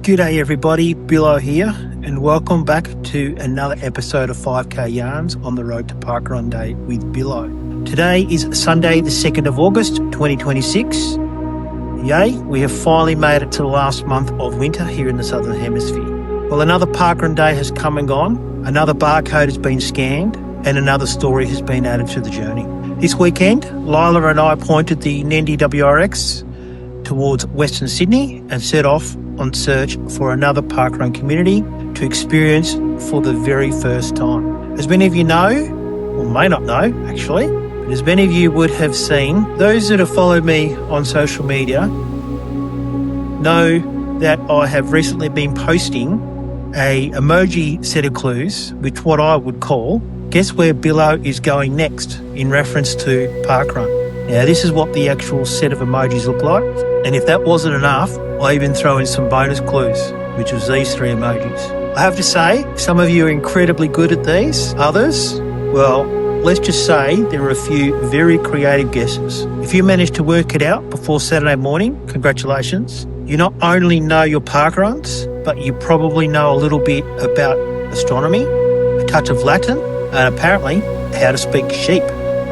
G'day everybody, BILLO here, and welcome back to another episode of 5K Yarns on the road to Parkrunday with BILLO. Today is Sunday the 2nd of August 2026. Yay, we have finally made it to the last month of winter here in the Southern Hemisphere. Well, another Parkrunday has come and gone, another barcode has been scanned, and another story has been added to the journey. This weekend, Lila and I pointed the Nendi WRX towards Western Sydney and set off on search for another parkrun community to experience for the very first time. As many of you know, or may not know actually, but as many of you would have seen, those that have followed me on social media know that I have recently been posting a emoji set of clues, which what I would call, guess where BILLO is going next in reference to parkrun. Now this is what the actual set of emojis look like, and if that wasn't enough, I even throw in some bonus clues, which was these three emojis. I have to say, some of you are incredibly good at these. Others, well, let's just say there are a few very creative guesses. If you managed to work it out before Saturday morning, congratulations. You not only know your parkruns, but you probably know a little bit about astronomy, a touch of Latin, and apparently how to speak sheep.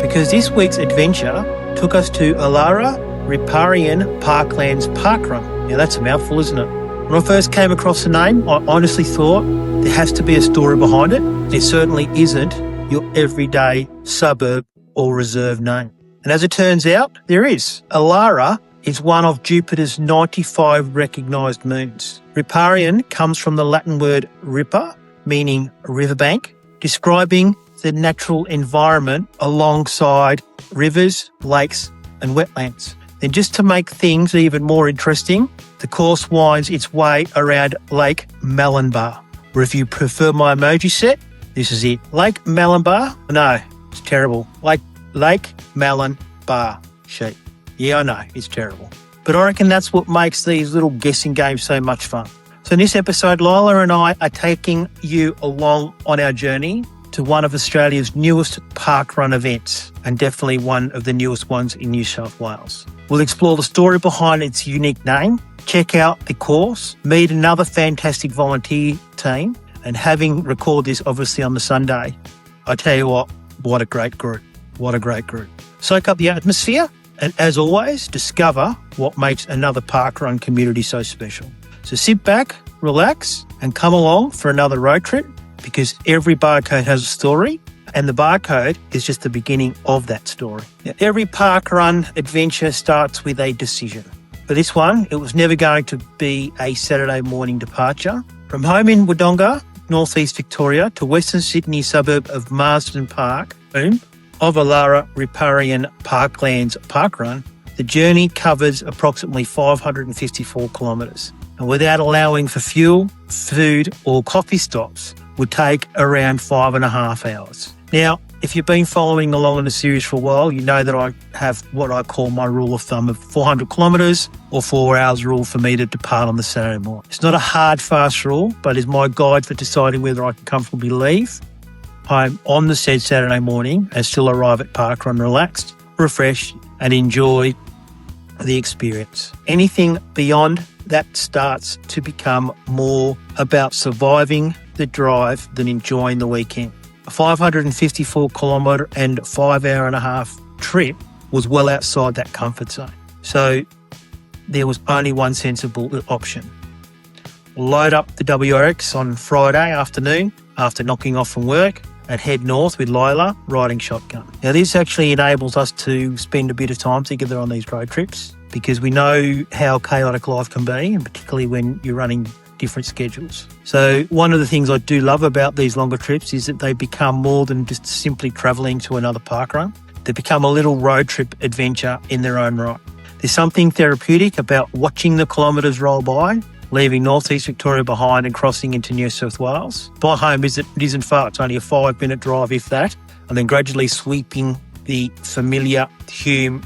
Because this week's adventure took us to Elara Riparian Parklands parkrun. Now that's a mouthful, isn't it? When I first came across the name, I honestly thought there has to be a story behind it. There certainly isn't your everyday suburb or reserve name. And as it turns out, there is. Elara is one of Jupiter's 95 recognised moons. Riparian comes from the Latin word ripa, meaning riverbank, describing the natural environment alongside rivers, lakes and wetlands. Then just to make things even more interesting, the course winds its way around Lake Melonba. Or if you prefer my emoji set, this is it. Lake Melonba? No, it's terrible. Lake Melonba sheep. Yeah, I know, it's terrible. But I reckon that's what makes these little guessing games so much fun. So in this episode, Lila and I are taking you along on our journey to one of Australia's newest parkrun events, and definitely one of the newest ones in New South Wales. We'll explore the story behind its unique name, check out the course, meet another fantastic volunteer team, and having recorded this obviously on the Sunday, I tell you what a great group. What a great group. Soak up the atmosphere, and as always, discover what makes another parkrun community so special. So sit back, relax, and come along for another road trip, because every barcode has a story, and the barcode is just the beginning of that story. Now, every parkrun adventure starts with a decision. For this one, it was never going to be a Saturday morning departure. From home in Wodonga, northeast Victoria, to Western Sydney suburb of Marsden Park, home of Elara Riparian Parklands parkrun, the journey covers approximately 554 kilometres. And without allowing for fuel, food or coffee stops, would take around 5.5 hours. Now, if you've been following along in the series for a while, you know that I have what I call my rule of thumb of 400 kilometres or 4 hours rule for me to depart on the Saturday morning. It's not a hard, fast rule, but is my guide for deciding whether I can comfortably leave home on the said Saturday morning and still arrive at parkrun relaxed, refreshed and enjoy the experience. Anything beyond that starts to become more about surviving the drive than enjoying the weekend. A 554 kilometre and 5.5 hour trip was well outside that comfort zone. So there was only one sensible option. Load up the WRX on Friday afternoon after knocking off from work and head north with Lila riding shotgun. Now this actually enables us to spend a bit of time together on these road trips, because we know how chaotic life can be, and particularly when you're running different schedules. So one of the things I do love about these longer trips is that they become more than just simply travelling to another parkrun. They become a little road trip adventure in their own right. There's something therapeutic about watching the kilometres roll by, leaving northeast Victoria behind and crossing into New South Wales. My home isn't far, it's only a 5-minute drive if that, and then gradually sweeping the familiar Hume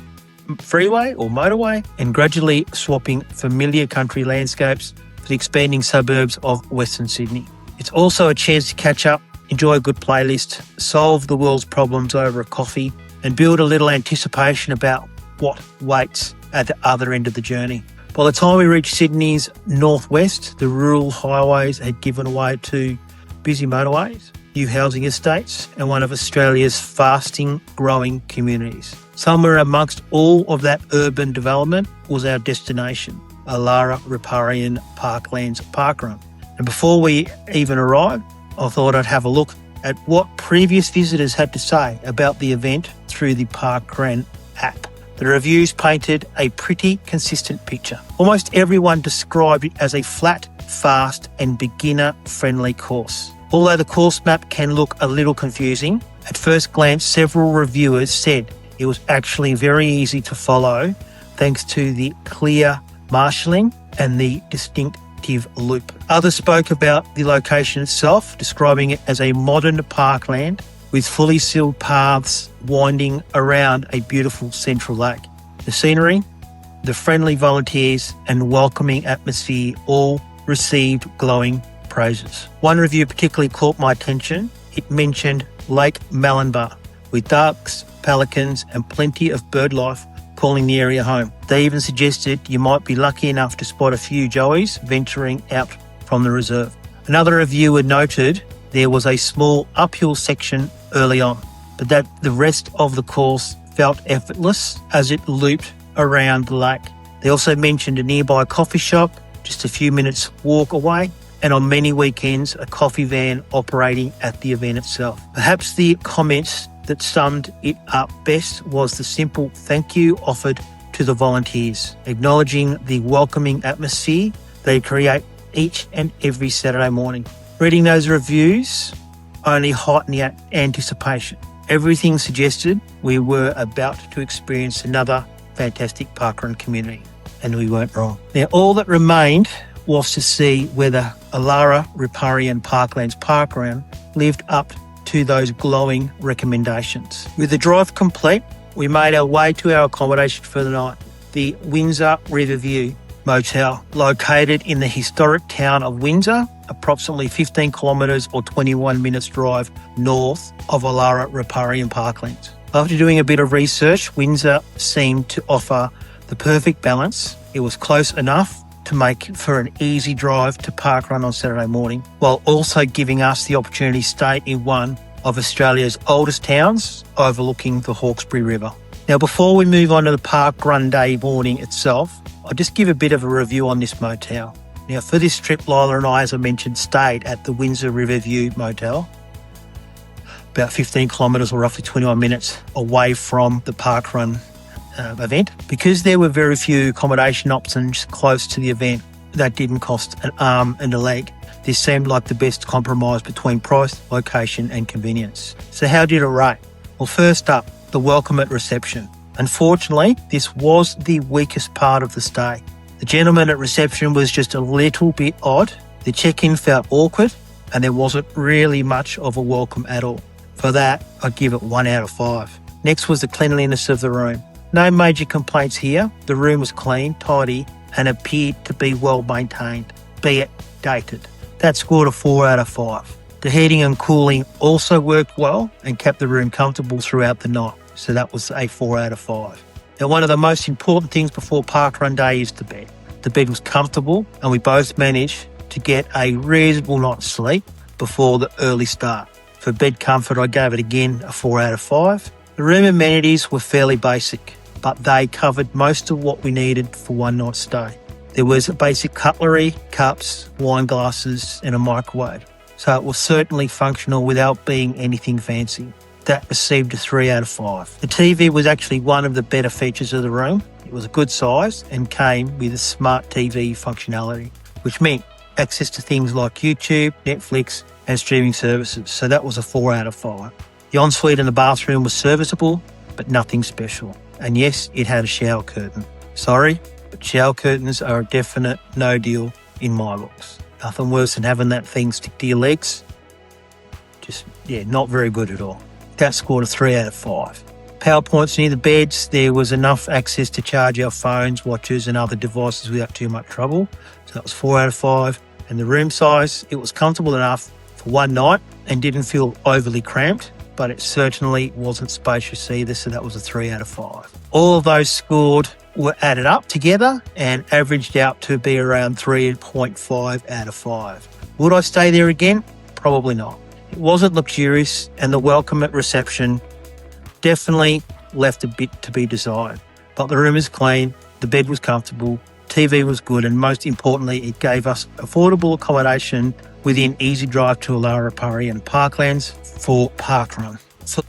freeway or motorway and gradually swapping familiar country landscapes for the expanding suburbs of Western Sydney. It's also a chance to catch up, enjoy a good playlist, solve the world's problems over a coffee, and build a little anticipation about what waits at the other end of the journey. By the time we reached Sydney's northwest, the rural highways had given way to busy motorways, new housing estates, and one of Australia's fastest growing communities. Somewhere amongst all of that urban development was our destination, Elara Riparian Parklands parkrun. And before we even arrived, I thought I'd have a look at what previous visitors had to say about the event through the Parkrun app. The reviews painted a pretty consistent picture. Almost everyone described it as a flat, fast and beginner-friendly course. Although the course map can look a little confusing, at first glance several reviewers said it was actually very easy to follow thanks to the clear marshalling and the distinctive loop. Others spoke about the location itself, describing it as a modern parkland with fully sealed paths winding around a beautiful central lake. The scenery, the friendly volunteers and welcoming atmosphere all received glowing praises. One review particularly caught my attention. It mentioned Lake Melonba with ducks, pelicans and plenty of bird life calling the area home. They even suggested you might be lucky enough to spot a few joeys venturing out from the reserve. Another reviewer noted there was a small uphill section early on, but that the rest of the course felt effortless as it looped around the lake. They also mentioned a nearby coffee shop just a few minutes walk away, and on many weekends a coffee van operating at the event itself. Perhaps the comments that summed it up best was the simple thank you offered to the volunteers, acknowledging the welcoming atmosphere they create each and every Saturday morning. Reading those reviews only heightened the anticipation. Everything suggested we were about to experience another fantastic parkrun community, and we weren't wrong. Now, all that remained was to see whether Elara Riparian Parklands parkrun lived up to those glowing recommendations. With the drive complete, we made our way to our accommodation for the night, the Windsor Riverview Motel, located in the historic town of Windsor, approximately 15 kilometres or 21 minutes drive north of Elara Riparian Parklands. After doing a bit of research, Windsor seemed to offer the perfect balance. It was close enough to make for an easy drive to parkrun on Saturday morning, while also giving us the opportunity to stay in one of Australia's oldest towns overlooking the Hawkesbury River. Now, before we move on to the Parkrunday morning itself, I'll just give a bit of a review on this motel. Now, for this trip, Lila and I, as I mentioned, stayed at the Windsor Riverview Motel, about 15 kilometres or roughly 21 minutes away from the parkrun event. Because there were very few accommodation options close to the event that didn't cost an arm and a leg, this seemed like the best compromise between price, location and convenience. So how did it rate? Well, first up, the welcome at reception. Unfortunately, this was the weakest part of the stay. The gentleman at reception was just a little bit odd. The check-in felt awkward and there wasn't really much of a welcome at all. For that, I'd give it 1 out of 5. Next was the cleanliness of the room. No major complaints here. The room was clean, tidy and appeared to be well maintained, be it dated. That scored a 4 out of 5. The heating and cooling also worked well and kept the room comfortable throughout the night. So that was a 4 out of 5. Now, one of the most important things before Parkrunday is the bed. The bed was comfortable and we both managed to get a reasonable night's sleep before the early start. For bed comfort, I gave it again a 4 out of 5. The room amenities were fairly basic, but they covered most of what we needed for one night's stay. There was a basic cutlery, cups, wine glasses and a microwave. So it was certainly functional without being anything fancy. That received a 3 out of 5. The TV was actually one of the better features of the room. It was a good size and came with a smart TV functionality, which meant access to things like YouTube, Netflix and streaming services. So that was a 4 out of 5. The ensuite and the bathroom was serviceable, but nothing special. And yes, it had a shower curtain. Sorry, but shower curtains are a definite no deal in my books. Nothing worse than having that thing stick to your legs. Not very good at all. That scored a 3 out of 5. Power points near the beds. There was enough access to charge our phones, watches and other devices without too much trouble. So that was 4 out of 5. And the room size, it was comfortable enough for one night and didn't feel overly cramped, but it certainly wasn't spacious either. So that was a 3 out of 5. All of those scored were added up together and averaged out to be around 3.5 out of 5. Would I stay there again? Probably not. It wasn't luxurious, and the welcome at reception definitely left a bit to be desired. But the room is clean, the bed was comfortable, TV was good, and most importantly, it gave us affordable accommodation within easy drive to Elara Riparian Parklands for parkrun.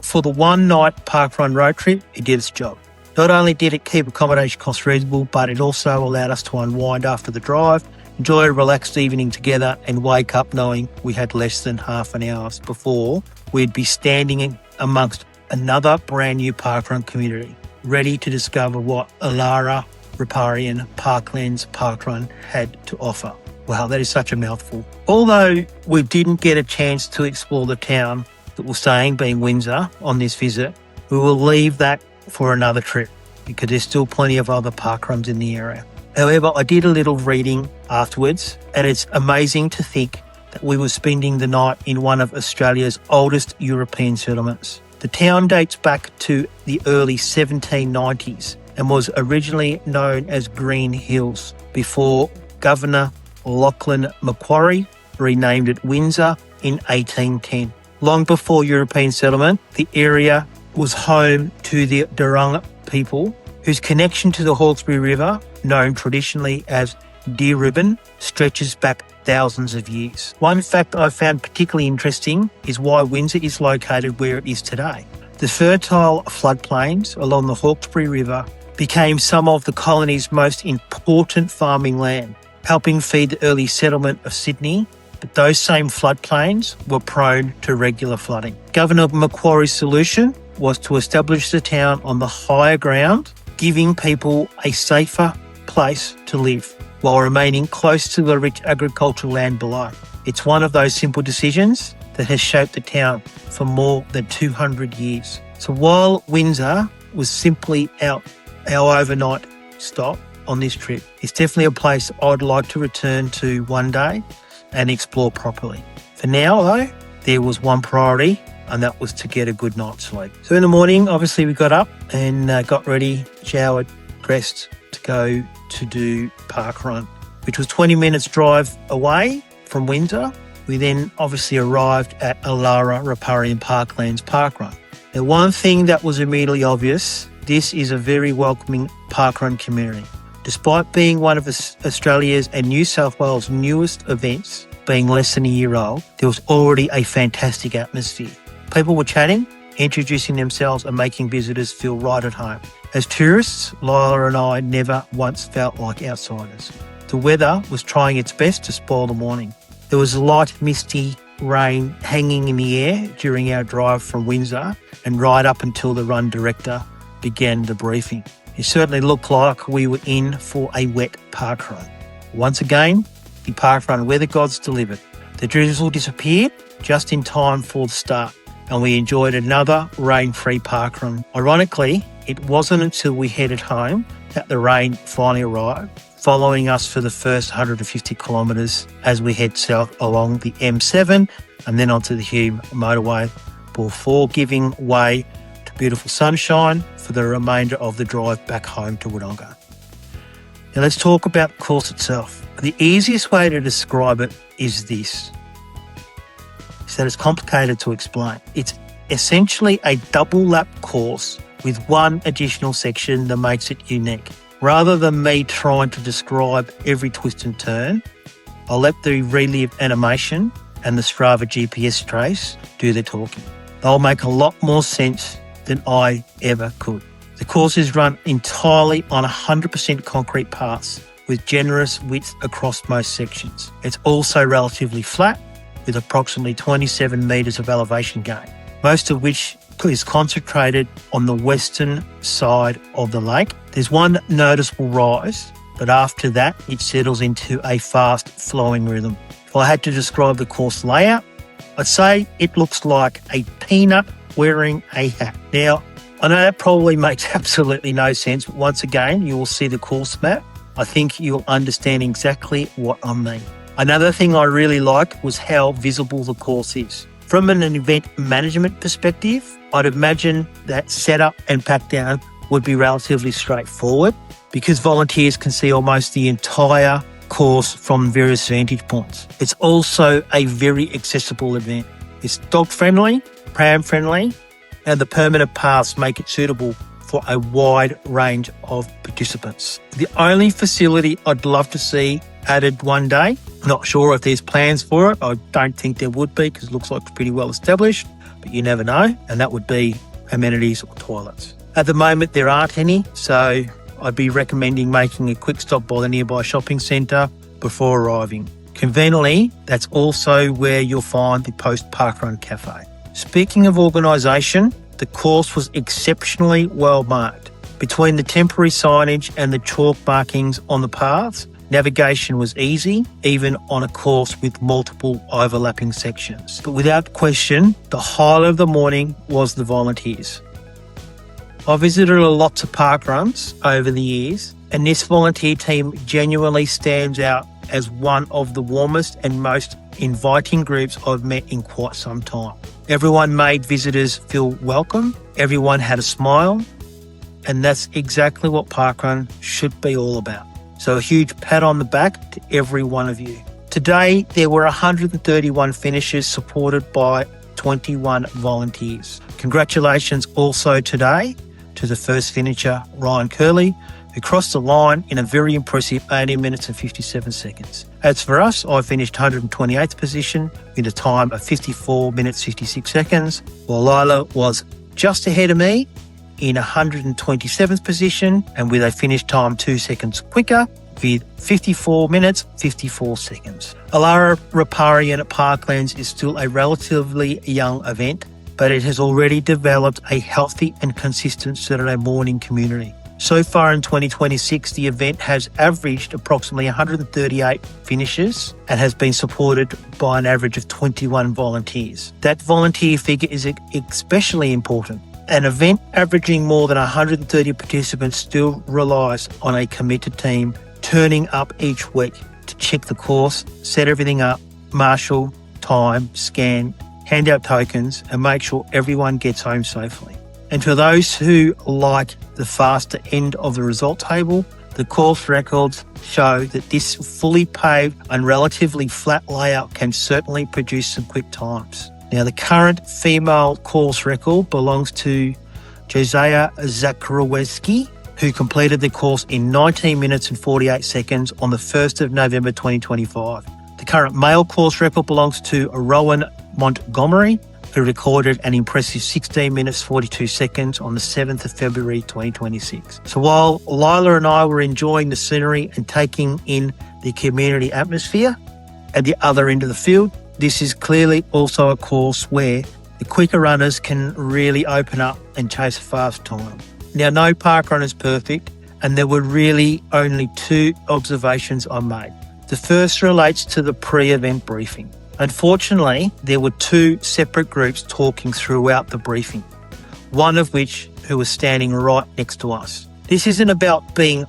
For the one-night parkrun road trip, it did its job. Not only did it keep accommodation costs reasonable, but it also allowed us to unwind after the drive, enjoy a relaxed evening together, and wake up knowing we had less than half an hour before we'd be standing amongst another brand new parkrun community, ready to discover what Elara Riparian Parklands parkrun had to offer. Wow, that is such a mouthful. Although we didn't get a chance to explore the town that we're staying, being Windsor, on this visit, we will leave that for another trip because there's still plenty of other parkruns in the area. However, I did a little reading afterwards, and it's amazing to think that we were spending the night in one of Australia's oldest European settlements. The town dates back to the early 1790s and was originally known as Green Hills before Governor Lachlan Macquarie renamed it Windsor in 1810. Long before European settlement, the area was home to the Wodonga people, whose connection to the Hawkesbury River, known traditionally as Deer Ribbon, stretches back thousands of years. One fact I found particularly interesting is why Windsor is located where it is today. The fertile floodplains along the Hawkesbury River became some of the colony's most important farming land, helping feed the early settlement of Sydney, but those same floodplains were prone to regular flooding. Governor Macquarie's solution was to establish the town on the higher ground, giving people a safer place to live while remaining close to the rich agricultural land below. It's one of those simple decisions that has shaped the town for more than 200 years. So while Windsor was simply our overnight stop on this trip, it's definitely a place I'd like to return to one day and explore properly. For now, though, there was one priority, and that was to get a good night's sleep. So in the morning, obviously, we got up and got ready, showered, dressed to go to do parkrun, which was 20 minutes drive away from Windsor. We then obviously arrived at Elara Riparian Parklands parkrun. Now, one thing that was immediately obvious, this is a very welcoming parkrun community. Despite being one of Australia's and New South Wales' newest events, being less than a year old, there was already a fantastic atmosphere. People were chatting, introducing themselves and making visitors feel right at home. As tourists, Lila and I never once felt like outsiders. The weather was trying its best to spoil the morning. There was light, misty rain hanging in the air during our drive from Windsor and right up until the run director began the briefing. It certainly looked like we were in for a wet parkrun. Once again, the parkrun weather gods delivered. The drizzle disappeared just in time for the start, and we enjoyed another rain-free parkrun. Ironically, it wasn't until we headed home that the rain finally arrived, following us for the first 150 kilometres as we head south along the M7 and then onto the Hume motorway before giving way to beautiful sunshine for the remainder of the drive back home to Wodonga. Now let's talk about the course itself. The easiest way to describe it is this. It's that it's complicated to explain. It's essentially a double lap course with one additional section that makes it unique. Rather than me trying to describe every twist and turn, I'll let the relive animation and the Strava GPS trace do the talking. They'll make a lot more sense than I ever could. The course is run entirely on 100% concrete paths with generous width across most sections. It's also relatively flat with approximately 27 metres of elevation gain, most of which is concentrated on the western side of the lake. There's one noticeable rise, but after that it settles into a fast flowing rhythm. If I had to describe the course layout, I'd say it looks like a peanut wearing a hat. Now, I know that probably makes absolutely no sense, but once again, you will see the course map. I think you'll understand exactly what I mean. Another thing I really liked was how visible the course is. From an event management perspective, I'd imagine that setup and pack down would be relatively straightforward. because volunteers can see almost the entire course from various vantage points. It's also a very accessible event. It's dog friendly, pram friendly, and the permanent paths make it suitable for a wide range of participants. The only facility I'd love to see added one day, not sure if there's plans for it. I don't think there would be because it looks like it's pretty well established, but you never know, and that would be amenities or toilets. At the moment, there aren't any, so I'd be recommending making a quick stop by the nearby shopping centre before arriving. Conveniently, that's also where you'll find the post-parkrun cafe. Speaking of organisation, the course was exceptionally well marked. Between the temporary signage and the chalk markings on the paths, navigation was easy, even on a course with multiple overlapping sections. But without question, the highlight of the morning was the volunteers. I visited lots of parkruns over the years, and this volunteer team genuinely stands out as one of the warmest and most inviting groups I've met in quite some time. Everyone made visitors feel welcome, everyone had a smile, and that's exactly what parkrun should be all about. So a huge pat on the back to every one of you. Today, there were 131 finishers supported by 21 volunteers. Congratulations also today to the first finisher, Ryan Curley, who crossed the line in a very impressive 18 minutes and 57 seconds. As for us, I finished 128th position with a time of 54 minutes 56 seconds, while Lila was just ahead of me in 127th position and with a finish time 2 seconds quicker with 54 minutes 54 seconds. Elara Riparian Parklands is still a relatively young event, but it has already developed a healthy and consistent Saturday morning community. So far in 2026, the event has averaged approximately 138 finishes and has been supported by an average of 21 volunteers. That volunteer figure is especially important. An event averaging more than 130 participants still relies on a committed team turning up each week to check the course, set everything up, marshal, time, scan, hand out tokens, and make sure everyone gets home safely. And for those who like the faster end of the result table, the course records show that this fully paved and relatively flat layout can certainly produce some quick times. Now, the current female course record belongs to Josiah Zakharowski, who completed the course in 19 minutes and 48 seconds on the 1st of November 2025. The current male course record belongs to Rowan Montgomery, who recorded an impressive 16 minutes 42 seconds on the 7th of February 2026. So while Lila and I were enjoying the scenery and taking in the community atmosphere, at the other end of the field, this is clearly also a course where the quicker runners can really open up and chase a fast time. Now, no parkrun is perfect, and there were really only 2 observations I made. The first relates to the pre-event briefing. Unfortunately, there were 2 separate groups talking throughout the briefing, one of which who was standing right next to us. This isn't about being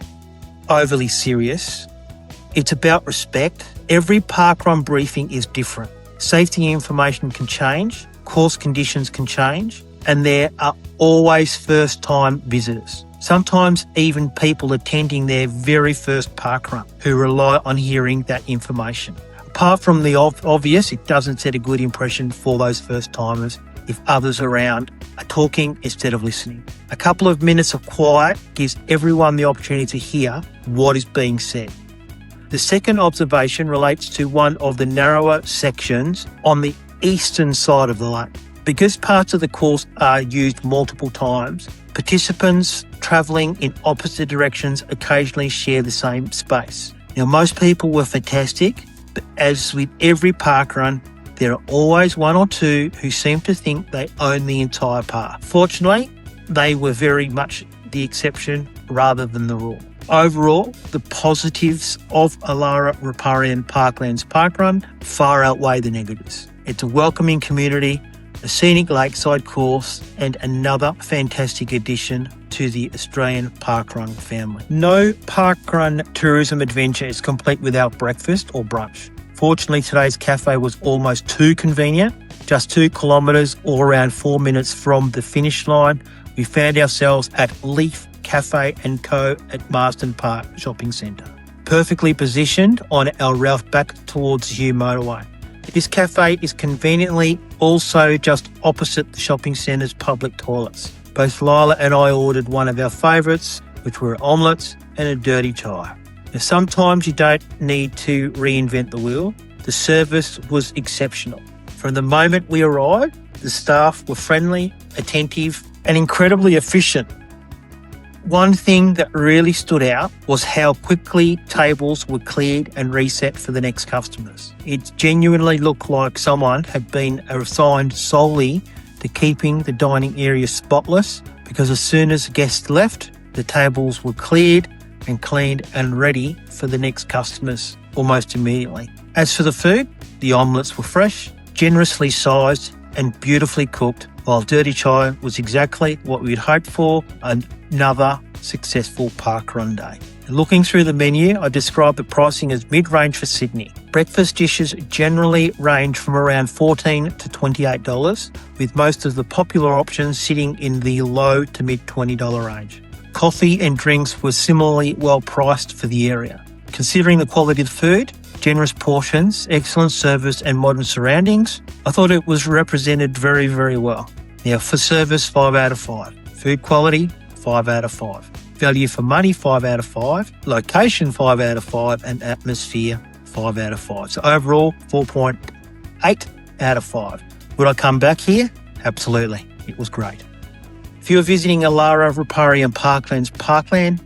overly serious. It's about respect. Every parkrun briefing is different. Safety information can change, course conditions can change, and there are always first-time visitors. Sometimes even people attending their very first parkrun who rely on hearing that information. Apart from the obvious, it doesn't set a good impression for those first-timers if others around are talking instead of listening. A couple of minutes of quiet gives everyone the opportunity to hear what is being said. The second observation relates to one of the narrower sections on the eastern side of the lake. Because parts of the course are used multiple times, participants travelling in opposite directions occasionally share the same space. Now, most people were fantastic, but as with every parkrun, there are always 1 or 2 who seem to think they own the entire path. Fortunately, they were very much the exception rather than the rule. Overall, the positives of Elara Riparian Parklands parkrun far outweigh the negatives. It's a welcoming community, a scenic lakeside course, and another fantastic addition to the Australian parkrun family. No parkrun tourism adventure is complete without breakfast or brunch. Fortunately, today's cafe was almost too convenient. Just 2 kilometres or around 4 minutes from the finish line, we found ourselves at Leaf Cafe & Co at Marsden Park Shopping Centre, perfectly positioned on our route back towards the Hugh motorway. This cafe is conveniently also just opposite the shopping centre's public toilets. Both Lila and I ordered one of our favourites, which were omelettes and a dirty chai. Now, sometimes you don't need to reinvent the wheel. The service was exceptional. From the moment we arrived, the staff were friendly, attentive, and incredibly efficient. One thing that really stood out was how quickly tables were cleared and reset for the next customers. It genuinely looked like someone had been assigned solely to keeping the dining area spotless, because as soon as guests left, the tables were cleared and cleaned and ready for the next customers almost immediately. As for the food, the omelettes were fresh, generously sized and beautifully cooked, while dirty chai was exactly what we'd hoped for, another successful parkrun day. Looking through the menu, I described the pricing as mid-range for Sydney. Breakfast dishes generally range from around $14 to $28, with most of the popular options sitting in the low to mid-$20 range. Coffee and drinks were similarly well priced for the area. Considering the quality of the food, generous portions, excellent service and modern surroundings, I thought it was represented very, very well. Now, for service, 5 out of 5. Food quality, 5 out of 5. Value for money, 5 out of 5. Location, 5 out of 5. And atmosphere, 5 out of 5. So overall, 4.8 out of 5. Would I come back here? Absolutely. It was great. If you're visiting Elara Riparian Parklands parkland,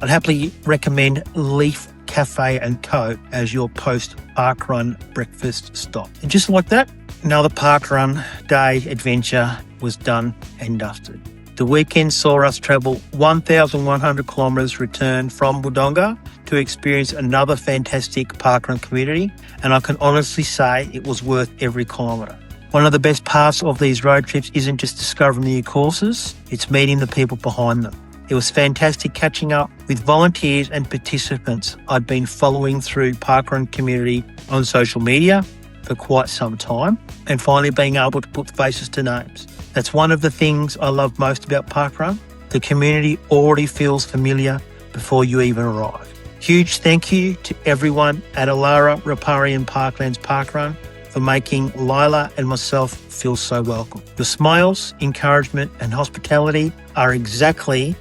I'd happily recommend Leaf Cafe & Co as your post-parkrun breakfast stop. And just like that, another parkrun day adventure was done and dusted. The weekend saw us travel 1,100 kilometres return from Wodonga to experience another fantastic parkrun community, and I can honestly say it was worth every kilometre. One of the best parts of these road trips isn't just discovering new courses, it's meeting the people behind them. It was fantastic catching up with volunteers and participants I'd been following through parkrun community on social media for quite some time, and finally being able to put faces to names. That's one of the things I love most about parkrun. The community already feels familiar before you even arrive. Huge thank you to everyone at Elara Riparian Parklands parkrun for making Lila and myself feel so welcome. Your smiles, encouragement and hospitality are exactly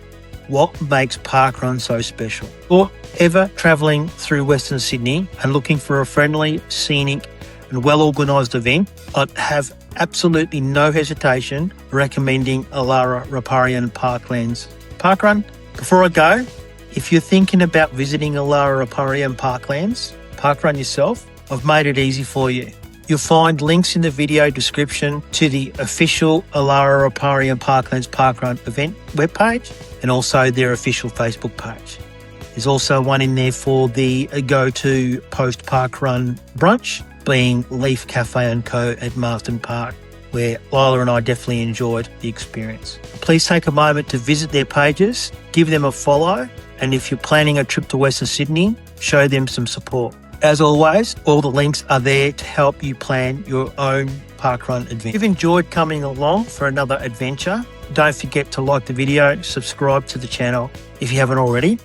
what makes parkrun so special. Or ever travelling through Western Sydney and looking for a friendly, scenic and well-organised event, I'd have absolutely no hesitation recommending Elara Riparian Parklands parkrun. Before I go, if you're thinking about visiting Elara Riparian Parklands parkrun yourself, I've made it easy for you. You'll find links in the video description to the official Elara Riparian Parklands parkrun event webpage and also their official Facebook page. There's also one in there for the go-to post-parkrun brunch, being Leaf Cafe & Co at Marsden Park, where Lila and I definitely enjoyed the experience. Please take a moment to visit their pages, give them a follow, and if you're planning a trip to Western Sydney, show them some support. As always, all the links are there to help you plan your own parkrun adventure. If you've enjoyed coming along for another adventure, don't forget to like the video, subscribe to the channel if you haven't already,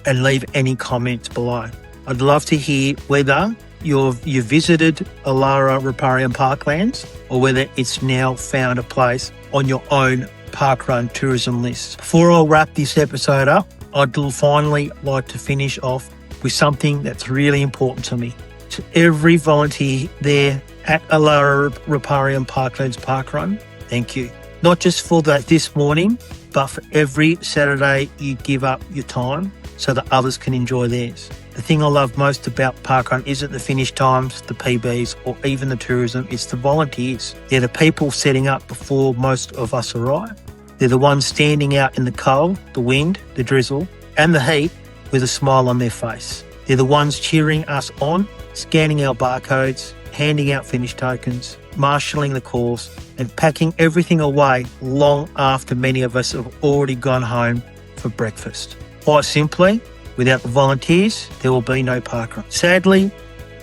and leave any comments below. I'd love to hear whether you visited Elara Riparian Parklands or whether it's now found a place on your own parkrun tourism list. Before I wrap this episode up, I'd finally like to finish off with something that's really important to me. To every volunteer there at Elara Riparian Parklands parkrun, thank you. Not just for this morning, but for every Saturday you give up your time so that others can enjoy theirs. The thing I love most about parkrun isn't the finish times, the PBs, or even the tourism, it's the volunteers. They're the people setting up before most of us arrive. They're the ones standing out in the cold, the wind, the drizzle, and the heat with a smile on their face. They're the ones cheering us on, scanning our barcodes, handing out finish tokens, marshalling the course, and packing everything away long after many of us have already gone home for breakfast. Quite simply, without the volunteers, there will be no parkrun. Sadly,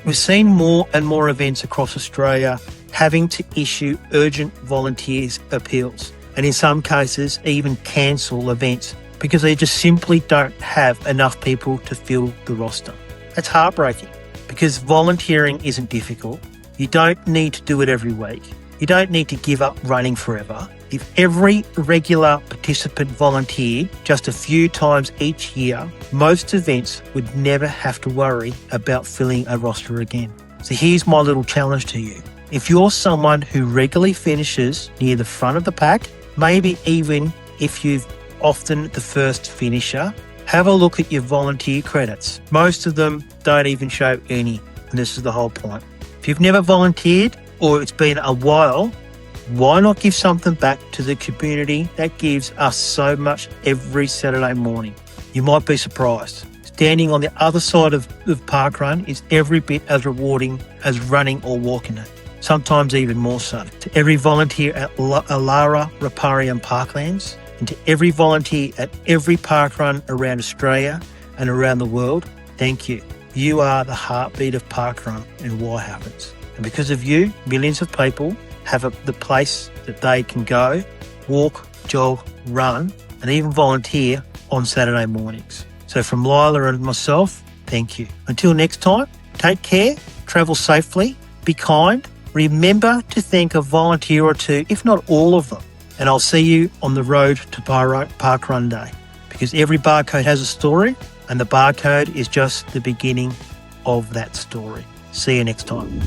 we've seen more and more events across Australia having to issue urgent volunteers appeals, and in some cases even cancel events because they just simply don't have enough people to fill the roster. That's heartbreaking because volunteering isn't difficult. You don't need to do it every week. You don't need to give up running forever. If every regular participant volunteered just a few times each year, most events would never have to worry about filling a roster again. So here's my little challenge to you. If you're someone who regularly finishes near the front of the pack, maybe even if you've often the first finisher, have a look at your volunteer credits. Most of them don't even show any, and this is the whole point. If you've never volunteered or it's been a while, why not give something back to the community that gives us so much every Saturday morning? You might be surprised. Standing on the other side of the parkrun is every bit as rewarding as running or walking it, sometimes even more so. To every volunteer at Elara Riparian Parklands, and to every volunteer at every parkrun around Australia and around the world, thank you. You are the heartbeat of parkrun and why happens. And because of you, millions of people have the place that they can go, walk, jog, run, and even volunteer on Saturday mornings. So from Lila and myself, thank you. Until next time, take care, travel safely, be kind, remember to thank a volunteer or two, if not all of them. And I'll see you on the road to Parkrunday, because every barcode has a story, and the barcode is just the beginning of that story. See you next time.